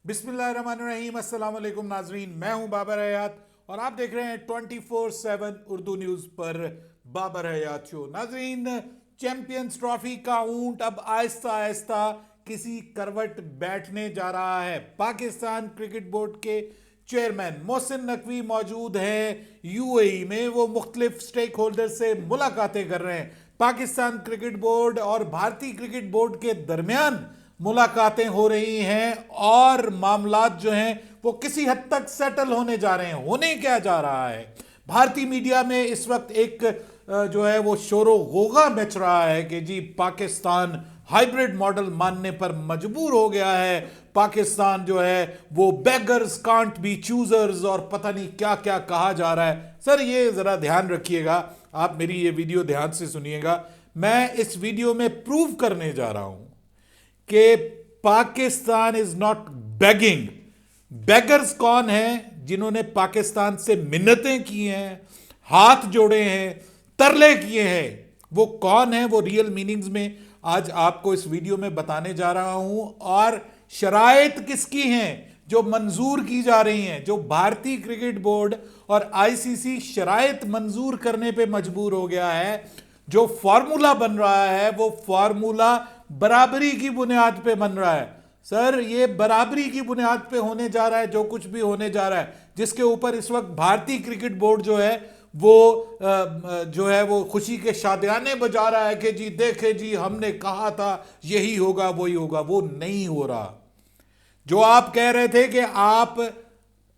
बिस्मिल्लाहिर्रहमानिर्रहीम, अस्सलाम वालेकुम नाजरीन। मैं हूं बाबर हयात और आप देख रहे हैं 24/7 उर्दू न्यूज़ पर बाबर हयात शो। नाजरीन, चैंपियंस ट्रॉफी का ऊंट अब आहिस्ता आहिस्ता किसी करवट बैठने जा रहा है। पाकिस्तान क्रिकेट बोर्ड के चेयरमैन मोहसिन नकवी मौजूद हैं यूएई में। वो मुख्तलिफ स्टेक होल्डर से मुलाकातें कर रहे हैं। पाकिस्तान क्रिकेट बोर्ड और भारतीय क्रिकेट बोर्ड के दरमियान मुलाकातें हो रही हैं और मामलात जो हैं वो किसी हद तक सेटल होने जा रहे हैं। होने क्या जा रहा है, भारतीय मीडिया में इस वक्त एक जो है वो शोरो गोगा मच रहा है कि जी पाकिस्तान हाइब्रिड मॉडल मानने पर मजबूर हो गया है। पाकिस्तान जो है वो बेगर्स कांट बी चूजर्स और पता नहीं क्या क्या कहा जा रहा है। सर ये जरा ध्यान रखिएगा, आप मेरी ये वीडियो ध्यान से सुनिएगा। मैं इस वीडियो में प्रूव करने जा रहा हूं कि Pakistan is not begging. Beggars कौन हैं? जिन्होंने पाकिस्तान से मिन्नतें की हैं, हाथ जोड़े हैं, तरले किए हैं, वो कौन है? वो रियल मीनिंग्स में आज आपको इस वीडियो में बताने जा रहा हूं। और शराइत किसकी हैं जो मंजूर की जा रही हैं? जो भारतीय क्रिकेट बोर्ड और आईसीसी शराइत मंजूर करने पे मजबूर हो गया है। जो फॉर्मूला बन रहा है वो फॉर्मूला बराबरी की बुनियाद पे बन रहा है। सर ये बराबरी की बुनियाद पे होने जा रहा है जो कुछ भी होने जा रहा है, जिसके ऊपर इस वक्त भारतीय क्रिकेट बोर्ड जो है वो खुशी के शादियाने बजा रहा है कि जी देखे जी हमने कहा था यही होगा वही होगा। वो नहीं हो रहा। जो आप कह रहे थे कि आप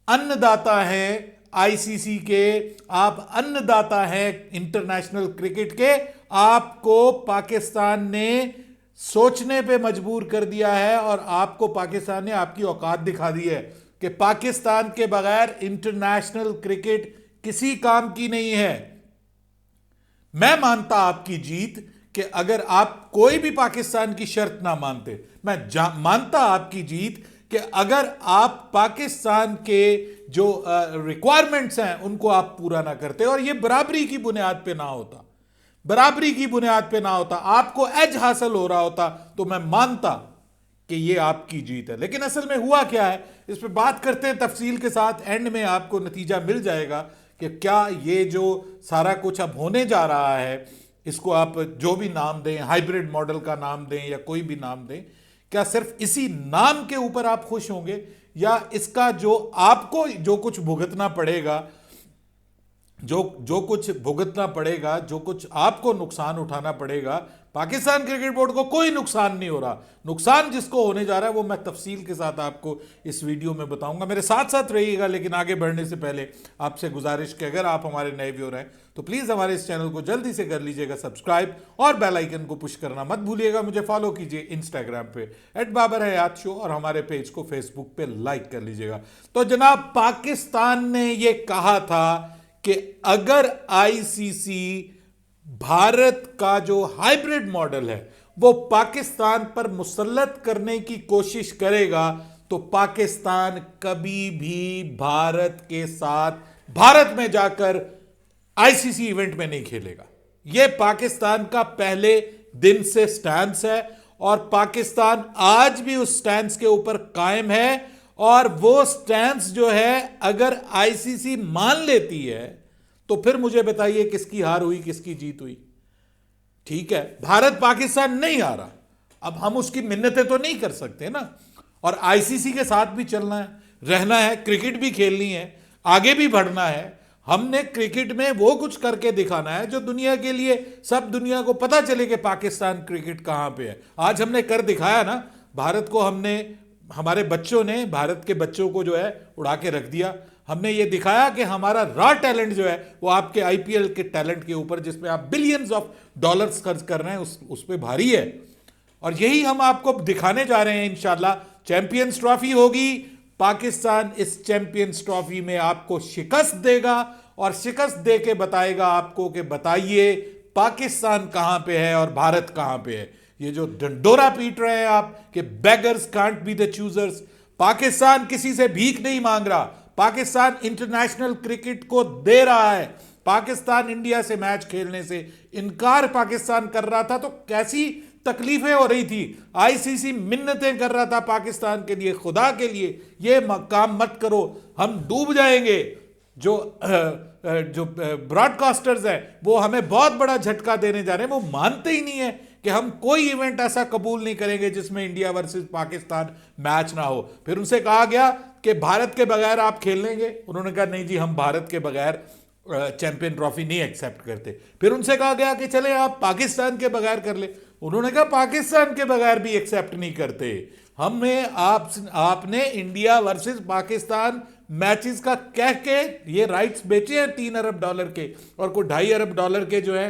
अन्नदाता हैं आईसीसी के, आप अन्नदाता हैं इंटरनेशनल क्रिकेट के, आपको पाकिस्तान ने सोचने पे मजबूर कर दिया है और आपको पाकिस्तान ने आपकी औकात दिखा दी है कि पाकिस्तान के बगैर इंटरनेशनल क्रिकेट किसी काम की नहीं है। मैं मानता आपकी जीत कि अगर आप कोई भी पाकिस्तान की शर्त ना मानते। मैं मानता आपकी जीत कि अगर आप पाकिस्तान के जो रिक्वायरमेंट्स हैं उनको आप पूरा ना करते और ये बराबरी की बुनियाद पे ना होता, बराबरी की बुनियाद पे ना होता, आपको एज हासिल हो रहा होता, तो मैं मानता कि ये आपकी जीत है। लेकिन असल में हुआ क्या है, इस पे बात करते हैं तफसील के साथ। एंड में आपको नतीजा मिल जाएगा कि क्या ये जो सारा कुछ अब होने जा रहा है, इसको आप जो भी नाम दें, हाइब्रिड मॉडल का नाम दें या कोई भी नाम दें, क्या सिर्फ इसी नाम के ऊपर आप खुश होंगे या इसका जो आपको जो कुछ भुगतना पड़ेगा, जो कुछ भुगतना पड़ेगा, जो कुछ आपको नुकसान उठाना पड़ेगा। पाकिस्तान क्रिकेट बोर्ड को कोई नुकसान नहीं हो रहा। नुकसान जिसको होने जा रहा है वो मैं तफसील के साथ आपको इस वीडियो में बताऊंगा। मेरे साथ साथ रहिएगा। लेकिन आगे बढ़ने से पहले आपसे गुजारिश कि अगर आप हमारे नए व्यूअर हैं तो प्लीज़ हमारे इस चैनल को जल्दी से कर लीजिएगा सब्सक्राइब और बेल आइकन को पुश करना मत भूलिएगा। मुझे फॉलो कीजिए इंस्टाग्राम पे @बाबरहयात शो और हमारे पेज को फेसबुक पे लाइक कर लीजिएगा। तो जनाब, पाकिस्तान ने यह कहा था कि अगर आईसीसी भारत का जो हाइब्रिड मॉडल है वो पाकिस्तान पर मुसल्लत करने की कोशिश करेगा तो पाकिस्तान कभी भी भारत के साथ भारत में जाकर आईसीसी इवेंट में नहीं खेलेगा। यह पाकिस्तान का पहले दिन से स्टैंस है और पाकिस्तान आज भी उस स्टैंस के ऊपर कायम है। और वो स्टैंस जो है अगर आईसीसी मान लेती है तो फिर मुझे बताइए किसकी हार हुई किसकी जीत हुई? ठीक है, भारत पाकिस्तान नहीं आ रहा, अब हम उसकी मिन्नतें तो नहीं कर सकते ना। और आईसीसी के साथ भी चलना है, रहना है, क्रिकेट भी खेलनी है, आगे भी बढ़ना है। हमने क्रिकेट में वो कुछ करके दिखाना है जो दुनिया के लिए, सब दुनिया को पता चले कि पाकिस्तान क्रिकेट कहां पे है। आज हमने कर दिखाया ना। भारत को हमने, हमारे बच्चों ने भारत के बच्चों को जो है उड़ा के रख दिया। हमने ये दिखाया कि हमारा रॉ टैलेंट जो है वो आपके आईपीएल के टैलेंट के ऊपर, जिसमें आप बिलियंस ऑफ डॉलर्स खर्च कर रहे हैं, उस पे भारी है। और यही हम आपको दिखाने जा रहे हैं। इंशाल्लाह चैंपियंस ट्रॉफी होगी, पाकिस्तान इस चैंपियंस ट्रॉफी में आपको शिकस्त देगा और शिकस्त दे के बताएगा आपको कि बताइए पाकिस्तान कहां पे है और भारत कहां पे है। ये जो डंडोरा पीट रहे हैं आप कि beggars can't be the choosers, Pakistan किसी से भीख नहीं मांग रहा। पाकिस्तान इंटरनेशनल क्रिकेट को दे रहा है। पाकिस्तान इंडिया से मैच खेलने से इनकार पाकिस्तान कर रहा था, तो कैसी तकलीफें हो रही थी, आईसीसी मिन्नतें कर रहा था पाकिस्तान के लिए, खुदा के लिए ये काम मत करो, हम डूब जाएंगे। जो ब्रॉडकास्टर्स हैं वो हमें बहुत बड़ा झटका देने जा रहे हैं, वो मानते ही नहीं है कि हम कोई इवेंट ऐसा कबूल नहीं करेंगे जिसमें इंडिया वर्सेस पाकिस्तान मैच ना हो। फिर उनसे कहा गया कि भारत के बगैर आप खेल लेंगे, उन्होंने कहा नहीं जी हम भारत के बगैर चैंपियन ट्रॉफी नहीं एक्सेप्ट करते। फिर उनसे कहा गया कि चले आप पाकिस्तान के बगैर कर ले, उन्होंने कहा पाकिस्तान के बगैर भी एक्सेप्ट नहीं करते। हमें आपने इंडिया वर्सेस पाकिस्तान मैचेस का कह के ये राइट्स बेचे हैं $3 अरब के, और कोई $2.5 अरब के जो है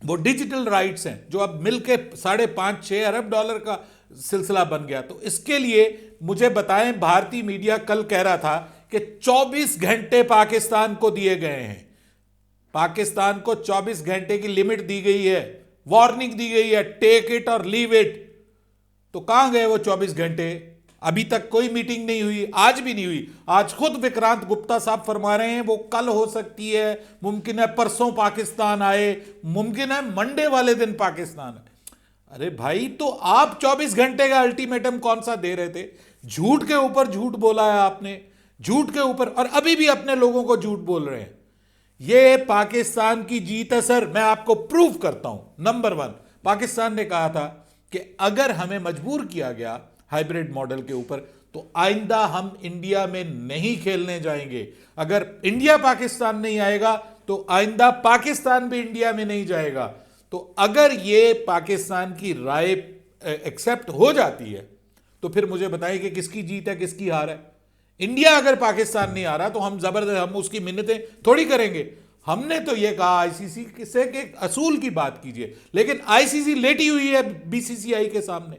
वो डिजिटल राइट्स हैं, जो अब मिलके $5.5-6 अरब का सिलसिला बन गया। तो इसके लिए मुझे बताएं, भारतीय मीडिया कल कह रहा था कि 24 घंटे पाकिस्तान को दिए गए हैं, पाकिस्तान को 24 घंटे की लिमिट दी गई है, वार्निंग दी गई है, टेक इट और लीव इट। तो कहां गए वो 24 घंटे? अभी तक कोई मीटिंग नहीं हुई, आज भी नहीं हुई। आज खुद विक्रांत गुप्ता साहब फरमा रहे हैं वो कल हो सकती है, मुमकिन है परसों पाकिस्तान आए, मुमकिन है मंडे वाले दिन पाकिस्तान आए। अरे भाई, तो आप 24 घंटे का अल्टीमेटम कौन सा दे रहे थे? झूठ के ऊपर झूठ बोला है आपने, झूठ के ऊपर, और अभी भी अपने लोगों को झूठ बोल रहे हैं। यह पाकिस्तान की जीत है सर, मैं आपको प्रूव करता हूं। नंबर 1, पाकिस्तान ने कहा था कि अगर हमें मजबूर किया गया हाइब्रिड मॉडल के ऊपर तो आइंदा हम इंडिया में नहीं खेलने जाएंगे। अगर इंडिया पाकिस्तान नहीं आएगा तो आइंदा पाकिस्तान भी इंडिया में नहीं जाएगा। तो अगर ये पाकिस्तान की राय एक्सेप्ट हो जाती है तो फिर मुझे बताइए कि किसकी जीत है, किसकी हार है। इंडिया अगर पाकिस्तान नहीं आ रहा तो हम जबरदस्त हम उसकी मिन्नतें थोड़ी करेंगे। हमने तो यह कहा आईसीसी से कि असूल की बात कीजिए, लेकिन आईसीसी लेटी हुई है बीसीसीआई के सामने,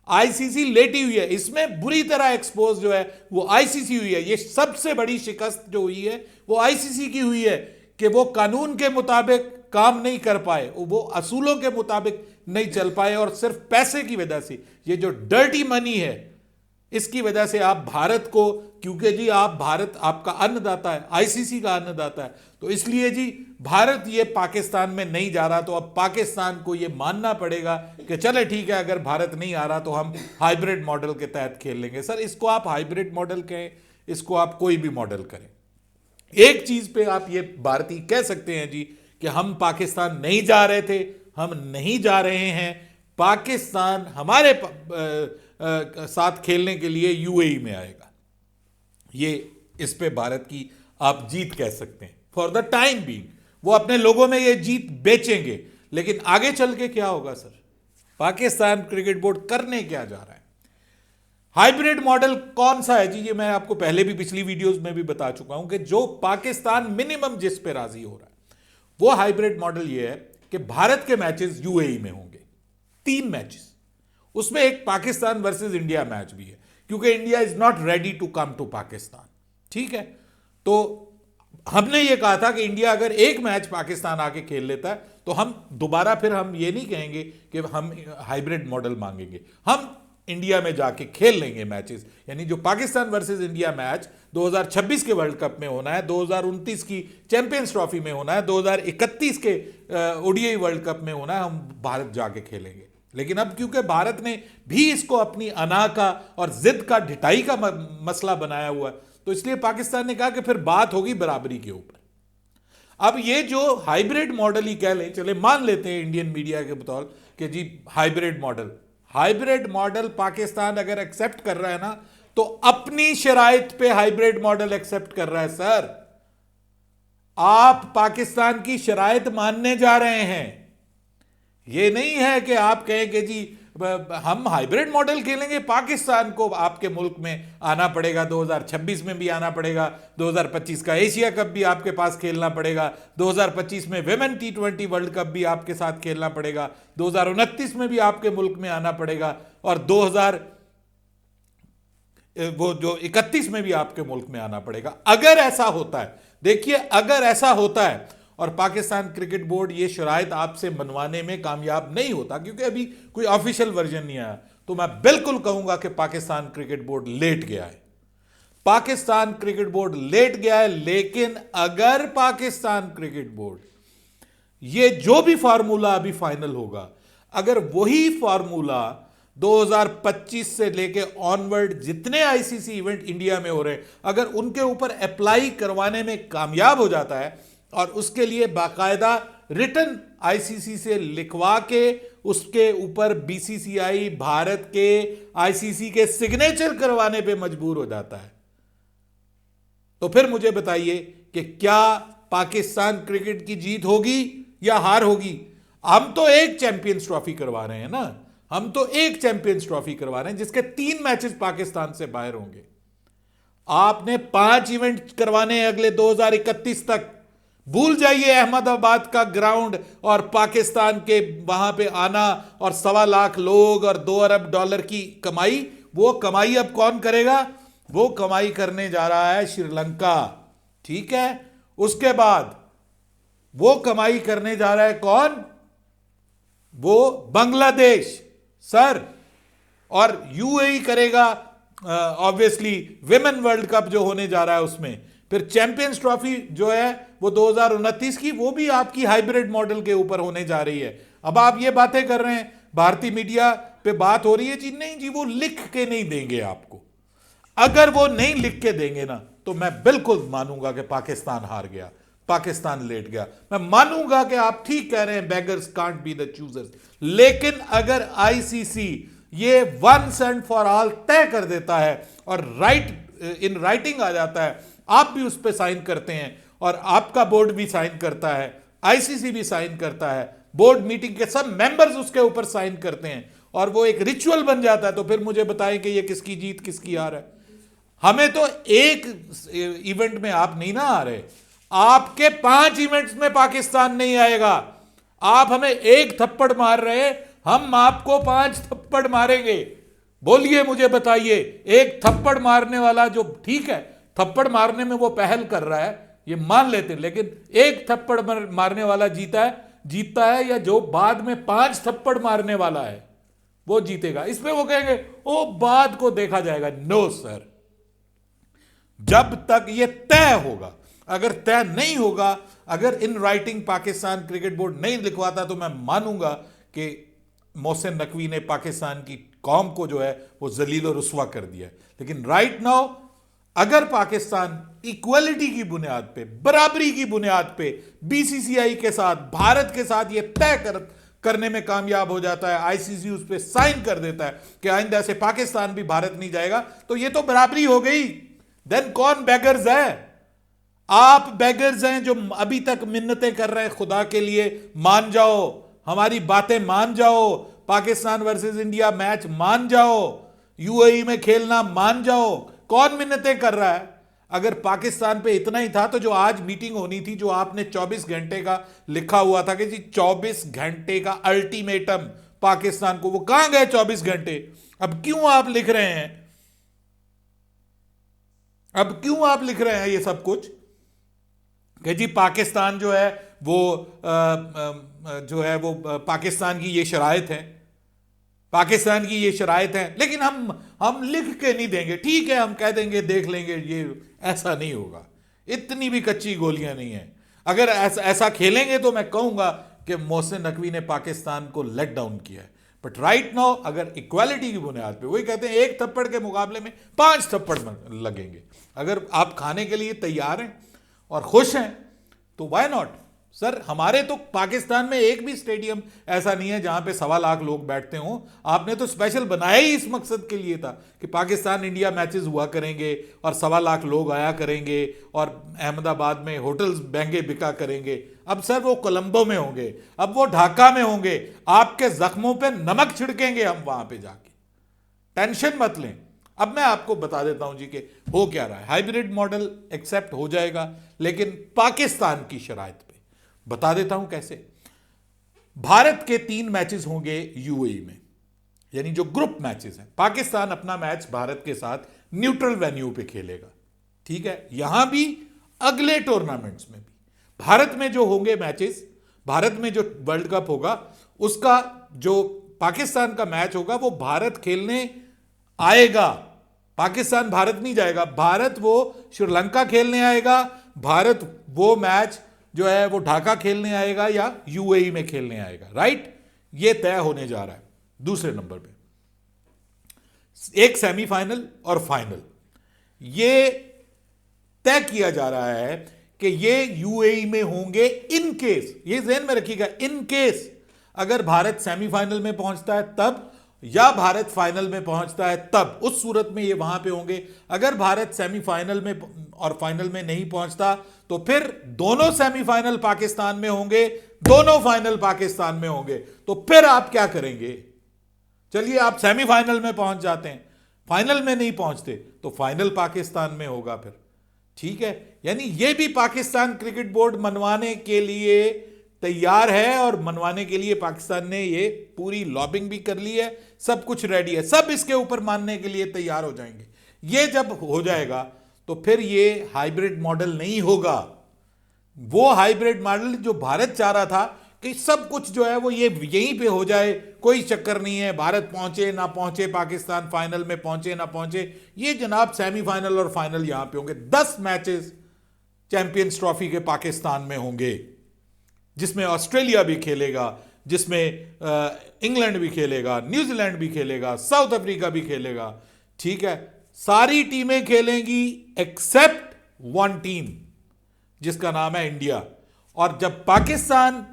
आईसीसी लेटी हुई है। इसमें बुरी तरह एक्सपोज जो है वो आईसीसी हुई है। ये सबसे बड़ी शिकस्त जो हुई है वो आईसीसी की हुई है कि वो कानून के मुताबिक काम नहीं कर पाए, वो असूलों के मुताबिक नहीं चल पाए, और सिर्फ पैसे की वजह से, ये जो डर्टी मनी है इसकी वजह से आप भारत को, क्योंकि जी आप भारत आपका अन्नदाता है, आईसीसी का अन्नदाता है, तो इसलिए जी भारत ये पाकिस्तान में नहीं जा रहा। तो अब पाकिस्तान को ये मानना पड़ेगा कि चले ठीक है, अगर भारत नहीं आ रहा तो हम हाइब्रिड मॉडल के तहत खेल लेंगे। सर, इसको आप हाइब्रिड मॉडल कहें, इसको आप कोई भी मॉडल करें, एक चीज पे आप ये भारतीय कह सकते हैं जी कि हम पाकिस्तान नहीं जा रहे थे, हम नहीं जा रहे हैं, पाकिस्तान हमारे साथ खेलने के लिए यूएई में आएगा। ये इस पे भारत की आप जीत कह सकते हैं फॉर द टाइम बीइंग। वो अपने लोगों में ये जीत बेचेंगे, लेकिन आगे चल के क्या होगा सर? पाकिस्तान क्रिकेट बोर्ड करने क्या जा रहा है? हाइब्रिड मॉडल कौन सा है जी? ये मैं आपको पहले भी पिछली वीडियोस में भी बता चुका हूं कि जो पाकिस्तान मिनिमम जिस पे राजी हो रहा है वो हाइब्रिड मॉडल ये है कि भारत के मैचेस यूएई में होंगे, 3 मैचेस, उसमें एक पाकिस्तान वर्सेस इंडिया मैच भी है, क्योंकि India is not ready to come to Pakistan. ठीक है, तो हमने ये कहा था कि इंडिया अगर एक मैच पाकिस्तान आके खेल लेता है तो हम दोबारा फिर हम ये नहीं कहेंगे कि हम हाइब्रिड मॉडल मांगेंगे, हम इंडिया में जाके खेल लेंगे मैचेस। यानी जो पाकिस्तान वर्सेस इंडिया मैच 2026 के वर्ल्ड कप में होना है, 2029 की चैंपियंस ट्रॉफी में होना है, 2031 के ओडीआई वर्ल्ड कप में होना है, हम भारत जाके खेलेंगे। लेकिन अब क्योंकि भारत ने भी इसको अपनी अना का और जिद का, ढिठाई का मसला बनाया हुआ है, तो इसलिए पाकिस्तान ने कहा कि फिर बात होगी बराबरी के ऊपर। अब ये जो हाइब्रिड मॉडल ही कह लें, चले मान लेते हैं इंडियन मीडिया के बतौर कि जी हाइब्रिड मॉडल पाकिस्तान अगर एक्सेप्ट कर रहा है ना, तो अपनी शराइत पे हाइब्रिड मॉडल एक्सेप्ट कर रहा है सर। आप पाकिस्तान की शराइत मानने जा रहे हैं। ये नहीं है कि आप कहें कि जी हम हाइब्रिड मॉडल खेलेंगे, पाकिस्तान को आपके मुल्क में आना पड़ेगा, 2026 में भी आना पड़ेगा, 2025 का एशिया कप भी आपके पास खेलना पड़ेगा, 2025 में विमेन T20 वर्ल्ड कप भी आपके साथ खेलना पड़ेगा, 2029 में भी आपके मुल्क में आना पड़ेगा, और 2031 में भी आपके मुल्क में आना पड़ेगा। अगर ऐसा होता है, देखिए अगर ऐसा होता है और पाकिस्तान क्रिकेट बोर्ड ये शराइत आपसे मनवाने में कामयाब नहीं होता, क्योंकि अभी कोई ऑफिशियल वर्जन नहीं आया, तो मैं बिल्कुल कहूंगा कि पाकिस्तान क्रिकेट बोर्ड लेट गया है। पाकिस्तान क्रिकेट बोर्ड लेट गया है। लेकिन अगर पाकिस्तान क्रिकेट बोर्ड ये जो भी फार्मूला अभी फाइनल होगा, अगर वही फॉर्मूला 2025 से लेके ऑनवर्ड जितने आईसीसी इवेंट इंडिया में हो रहे हैं, अगर उनके ऊपर अप्लाई करवाने में कामयाब हो जाता है और उसके लिए बाकायदा रिटन आईसीसी से लिखवा के उसके ऊपर बीसीसीआई भारत के आईसीसी के सिग्नेचर करवाने पे मजबूर हो जाता है, तो फिर मुझे बताइए कि क्या पाकिस्तान क्रिकेट की जीत होगी या हार होगी? हम तो एक चैंपियंस ट्रॉफी करवा रहे हैं ना, हम तो एक चैंपियंस ट्रॉफी करवा रहे हैं जिसके 3 मैचेस पाकिस्तान से बाहर होंगे। आपने 5 इवेंट करवाने हैं अगले 2031 तक। भूल जाइए अहमदाबाद का ग्राउंड और पाकिस्तान के वहां पे आना और 1.25 लाख लोग और $2 अरब की कमाई। वो कमाई अब कौन करेगा? वो कमाई करने जा रहा है श्रीलंका, ठीक है। उसके बाद वो कमाई करने जा रहा है कौन? वो बांग्लादेश सर, और यूएई करेगा ऑब्वियसली विमेन वर्ल्ड कप जो होने जा रहा है उसमें। फिर चैंपियंस ट्रॉफी जो है वो 2029 की, वो भी आपकी हाइब्रिड मॉडल के ऊपर होने जा रही है। अब आप ये बातें कर रहे हैं, भारतीय मीडिया पे बात हो रही है जी, नहीं जी वो लिख के नहीं देंगे आपको। अगर वो नहीं लिख के देंगे ना तो मैं बिल्कुल मानूंगा कि पाकिस्तान हार गया, पाकिस्तान लेट गया। मैं मानूंगा कि आप ठीक कह रहे हैं, beggars can't be the choosers. लेकिन अगर आईसीसी ये वंस एंड फॉर ऑल तय कर देता है और इन राइटिंग आ जाता है, आप भी उस पर साइन करते हैं और आपका बोर्ड भी साइन करता है, आईसीसी भी साइन करता है, बोर्ड मीटिंग के सब मेंबर्स उसके ऊपर साइन करते हैं और वो एक रिचुअल बन जाता है, तो फिर मुझे बताएं कि ये किसकी जीत किसकी हार है। हमें तो एक इवेंट में आप नहीं ना आ रहे, आपके 5 इवेंट्स में पाकिस्तान नहीं आएगा। आप हमें एक थप्पड़ मार रहे, हम आपको 5 थप्पड़ मारेंगे। बोलिए, मुझे बताइए, एक थप्पड़ मारने वाला जो, ठीक है थप्पड़ मारने में वो पहल कर रहा है ये मान लेते हैं, लेकिन एक थप्पड़ मारने वाला जीतता है या जो बाद में 5 थप्पड़ मारने वाला है वो जीतेगा? इसमें वो कहेंगे ओ बाद को देखा जाएगा। नो सर, जब तक ये तय होगा, अगर तय नहीं होगा, अगर in writing Pakistan cricket board नहीं लिखवाता तो मैं मानूंगा कि मोहसिन नकवी ने पाकिस्तान की कौम को जो है वो जलील और रुस्वा कर दिया। लेकिन राइट नाउ अगर पाकिस्तान इक्वलिटी की बुनियाद पे, बराबरी की बुनियाद पे बीसीसीआई के साथ, भारत के साथ ये तय करने में कामयाब हो जाता है, आईसीसी उस पर साइन कर देता है कि आइंदा से पाकिस्तान भी भारत नहीं जाएगा, तो ये तो बराबरी हो गई। देन कौन बेगर्स है? आप बेगर्स हैं जो अभी तक मिन्नतें कर रहे हैं खुदा के लिए, मान जाओ, हमारी बातें मान जाओ, पाकिस्तान वर्सेस इंडिया मैच मान जाओ, यूएई में खेलना मान जाओ। कौन मिन्नतें कर रहा है? अगर पाकिस्तान पे इतना ही था तो जो आज मीटिंग होनी थी, जो आपने 24 घंटे का लिखा हुआ था कि जी 24 घंटे का अल्टीमेटम पाकिस्तान को, वो कहां गए 24 घंटे? अब क्यों आप लिख रहे हैं, अब क्यों आप लिख रहे हैं ये सब कुछ कि जी पाकिस्तान जो है वो पाकिस्तान की ये शराइत है, पाकिस्तान की ये शराइत है, लेकिन हम लिख के नहीं देंगे। ठीक है, हम कह देंगे देख लेंगे, ये ऐसा नहीं होगा, इतनी भी कच्ची गोलियां नहीं है। अगर ऐसा खेलेंगे तो मैं कहूंगा कि मोहसिन नकवी ने पाकिस्तान को लेट डाउन किया है। बट राइट नाउ अगर इक्वालिटी की बुनियाद पे, वही कहते हैं एक थप्पड़ के मुकाबले में 5 थप्पड़ लगेंगे। अगर आप खाने के लिए तैयार हैं और खुश हैं तो व्हाई नॉट सर। हमारे तो पाकिस्तान में एक भी स्टेडियम ऐसा नहीं है जहां पे 1.25 लाख लोग बैठते हों। आपने तो स्पेशल बनाया ही इस मकसद के लिए था कि पाकिस्तान इंडिया मैचेस हुआ करेंगे और 1.25 लाख लोग आया करेंगे और अहमदाबाद में होटल्स महंगे बिका करेंगे। अब सर वो कोलंबो में होंगे, अब वो ढाका में होंगे, आपके जख्मों पे नमक छिड़केंगे हम वहां पे जाके, टेंशन मत लें। अब मैं आपको बता देता हूं जी कि हो क्या रहा है। हाइब्रिड मॉडल एक्सेप्ट हो जाएगा, लेकिन पाकिस्तान की शराइत पे बता देता हूं कैसे। भारत के 3 मैचेस होंगे यूएई में, यानी जो ग्रुप मैचेस हैं। पाकिस्तान अपना मैच भारत के साथ न्यूट्रल वेन्यू पे खेलेगा, ठीक है। यहां भी अगले टूर्नामेंट्स में भी भारत में जो होंगे मैचेस, भारत में जो वर्ल्ड कप होगा उसका जो पाकिस्तान का मैच होगा वो भारत खेलने आएगा। पाकिस्तान भारत नहीं जाएगा, भारत वो श्रीलंका खेलने आएगा, भारत वो मैच जो है वो ढाका खेलने आएगा या यूएई में खेलने आएगा, राइट। ये तय होने जा रहा है। दूसरे नंबर पे एक सेमीफाइनल और फाइनल, ये तय किया जा रहा है कि ये यूएई में होंगे इन केस, ये ध्यान में रखिएगा, इन केस अगर भारत सेमीफाइनल में पहुंचता है तब, या भारत फाइनल में पहुंचता है तब, उस सूरत में ये वहां पे होंगे। अगर भारत सेमीफाइनल में और फाइनल में नहीं पहुंचता तो फिर दोनों सेमीफाइनल पाकिस्तान में होंगे, दोनों फाइनल पाकिस्तान में होंगे। तो फिर आप क्या करेंगे? चलिए आप सेमीफाइनल में पहुंच जाते हैं, फाइनल में नहीं पहुंचते तो फाइनल पाकिस्तान में होगा फिर, ठीक है। यानी यह भी पाकिस्तान क्रिकेट बोर्ड मनवाने के लिए तैयार है, और मनवाने के लिए पाकिस्तान ने ये पूरी लॉबिंग भी कर ली है, सब कुछ रेडी है, सब इसके ऊपर मानने के लिए तैयार हो जाएंगे। ये जब हो जाएगा तो फिर ये हाइब्रिड मॉडल नहीं होगा, वो हाइब्रिड मॉडल जो भारत चाह रहा था कि सब कुछ जो है वो ये यहीं पे हो जाए, कोई चक्कर नहीं है, भारत पहुंचे ना पहुंचे, पाकिस्तान फाइनल में पहुंचे ना पहुंचे, ये जनाब सेमीफाइनल और फाइनल यहां पे होंगे। 10 मैचेस चैंपियंस ट्रॉफी के पाकिस्तान में होंगे, जिसमें ऑस्ट्रेलिया भी खेलेगा, जिसमें इंग्लैंड भी खेलेगा, न्यूजीलैंड भी खेलेगा, साउथ अफ्रीका भी खेलेगा, ठीक है। सारी टीमें खेलेंगी एक्सेप्ट वन टीम जिसका नाम है इंडिया। और जब पाकिस्तान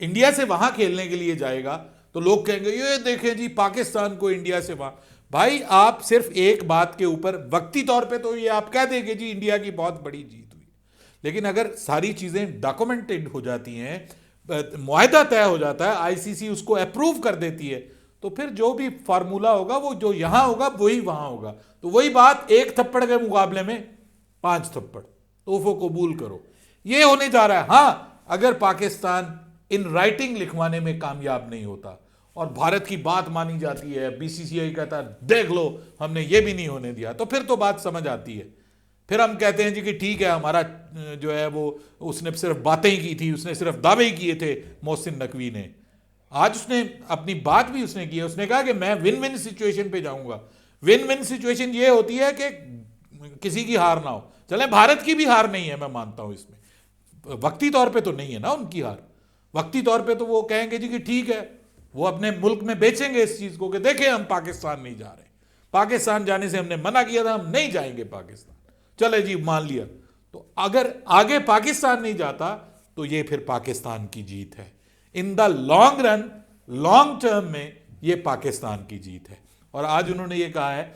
इंडिया से वहां खेलने के लिए जाएगा तो लोग कहेंगे ये देखें जी पाकिस्तान को इंडिया से वहां। भाई आप सिर्फ एक बात के ऊपर वक्ती तौर पे तो ये आप कह देंगे जी इंडिया की बहुत बड़ी जीत हुई, लेकिन अगर सारी चीजें डॉक्यूमेंटेड हो जाती हैं, मुआहदा तय हो जाता है, आईसीसी उसको अप्रूव कर देती है, तो फिर जो भी फार्मूला होगा वो जो यहां होगा वही वहां होगा। तो वही बात, एक थप्पड़ के मुकाबले में 5 थप्पड़, तोहफो कबूल करो, ये होने जा रहा है। हां, अगर पाकिस्तान इन राइटिंग लिखवाने में कामयाब नहीं होता और भारत की बात मानी जाती है, बीसीसीआई कहता है देख लो हमने ये भी नहीं होने दिया, तो फिर तो बात समझ आती है। फिर हम कहते हैं जी कि ठीक है, हमारा जो है वो उसने सिर्फ बातें ही की थी, उसने सिर्फ दावे ही किए थे मोहसिन नकवी ने। आज उसने अपनी बात भी उसने की है, उसने कहा कि मैं विन विन सिचुएशन पे जाऊंगा। विन विन सिचुएशन ये होती है कि किसी की हार ना हो। चले भारत की भी हार नहीं है, मैं मानता हूं इसमें, वक्ती तौर पे तो नहीं है ना उनकी हार। वक्ती तौर पे तो वो कहेंगे जी कि ठीक है, वो अपने मुल्क में बेचेंगे इस चीज को कि देखें हम पाकिस्तान नहीं जा रहे, पाकिस्तान जाने से हमने मना किया था, हम नहीं जाएंगे पाकिस्तान, चले जी मान लिया। तो अगर आगे पाकिस्तान नहीं जाता तो ये फिर पाकिस्तान की जीत है। In the long run, long term में ये पाकिस्तान की जीत है। और आज उन्होंने ये कहा है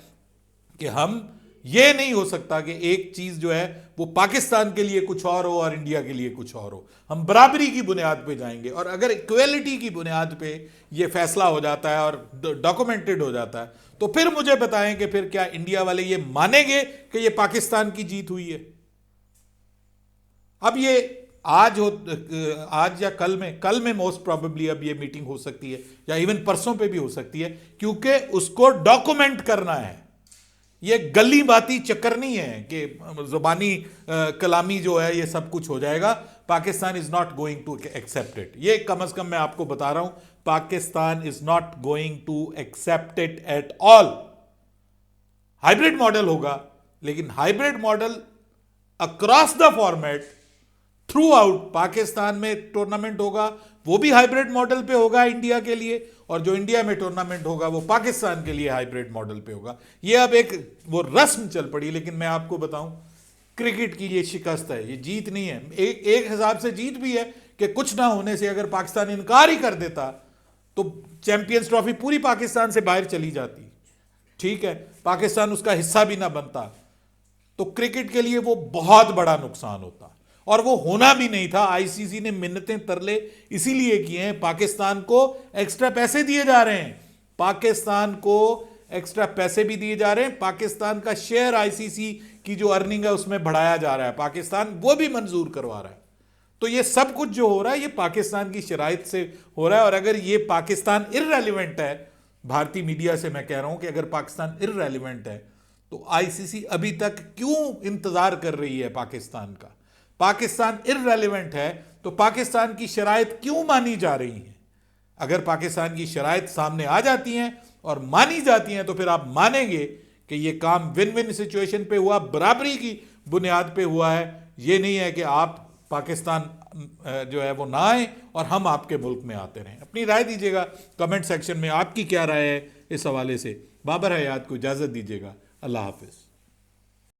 कि हम, ये नहीं हो सकता कि एक चीज जो है वो पाकिस्तान के लिए कुछ और हो और इंडिया के लिए कुछ और हो। हम बराबरी की बुनियाद पे जाएंगे, और अगर इक्वेलिटी की बुनियाद पे ये फैसला हो जाता है और डॉक्यूमेंटेड हो जाता है तो फिर मुझे बताएं कि फिर क्या इंडिया वाले ये मानेंगे कि ये पाकिस्तान की जीत हुई है? अब ये आज या कल में मोस्ट प्रोबेबली अब ये मीटिंग हो सकती है, या इवन परसों पे भी हो सकती है, क्योंकि उसको डॉक्यूमेंट करना है। ये गली बाती चक्कर नहीं है कि जुबानी कलामी जो है ये सब कुछ हो जाएगा। Pakistan is not going to accept it, ये कम से कम मैं आपको बता रहा हूं, Pakistan is not going to accept it at all. Hybrid model होगा, लेकिन hybrid model across the format throughout Pakistan में टूर्नामेंट होगा, वो भी हाइब्रिड मॉडल पे होगा इंडिया के लिए, और जो इंडिया में टूर्नामेंट होगा वो पाकिस्तान के लिए हाइब्रिड मॉडल पे होगा। ये अब एक वो रस्म चल पड़ी, लेकिन मैं आपको बताऊं क्रिकेट की ये शिकस्त है, ये जीत नहीं है। एक हिसाब से जीत भी है कि कुछ ना होने से अगर पाकिस्तान इनकार ही कर देता तो चैंपियंस ट्रॉफी पूरी पाकिस्तान से बाहर चली जाती, ठीक है, पाकिस्तान उसका हिस्सा भी ना बनता, तो क्रिकेट के लिए वो बहुत बड़ा नुकसान होता, और वो होना भी नहीं था। आईसीसी ने मिन्नतें तरले इसीलिए किए हैं, पाकिस्तान को एक्स्ट्रा पैसे दिए जा रहे हैं, पाकिस्तान को एक्स्ट्रा पैसे भी दिए जा रहे हैं, पाकिस्तान का शेयर आईसीसी की जो अर्निंग है उसमें बढ़ाया जा रहा है, पाकिस्तान वो भी मंजूर करवा रहा है। तो ये सब कुछ जो हो रहा है ये पाकिस्तान की शराइत से हो रहा है। और अगर ये पाकिस्तान इर्रेलेवेंट है, भारतीय मीडिया से मैं कह रहा हूं कि अगर पाकिस्तान इर्रेलेवेंट है तो आईसीसी अभी तक क्यों इंतजार कर रही है पाकिस्तान का? पाकिस्तान इर्रेलेवेंट है तो पाकिस्तान की शराइत क्यों मानी जा रही है? अगर पाकिस्तान की शराइत सामने आ जाती हैं और मानी जाती हैं तो फिर आप मानेंगे कि यह काम विन विन सिचुएशन पे हुआ, बराबरी की बुनियाद पे हुआ है। यह नहीं है कि आप पाकिस्तान जो है वो ना आए और हम आपके मुल्क में आते रहें। अपनी राय दीजिएगा कमेंट सेक्शन में, आपकी क्या राय है इस हवाले से। बाबर हयात को इजाज़त दीजिएगा। अल्लाह हाफिज़।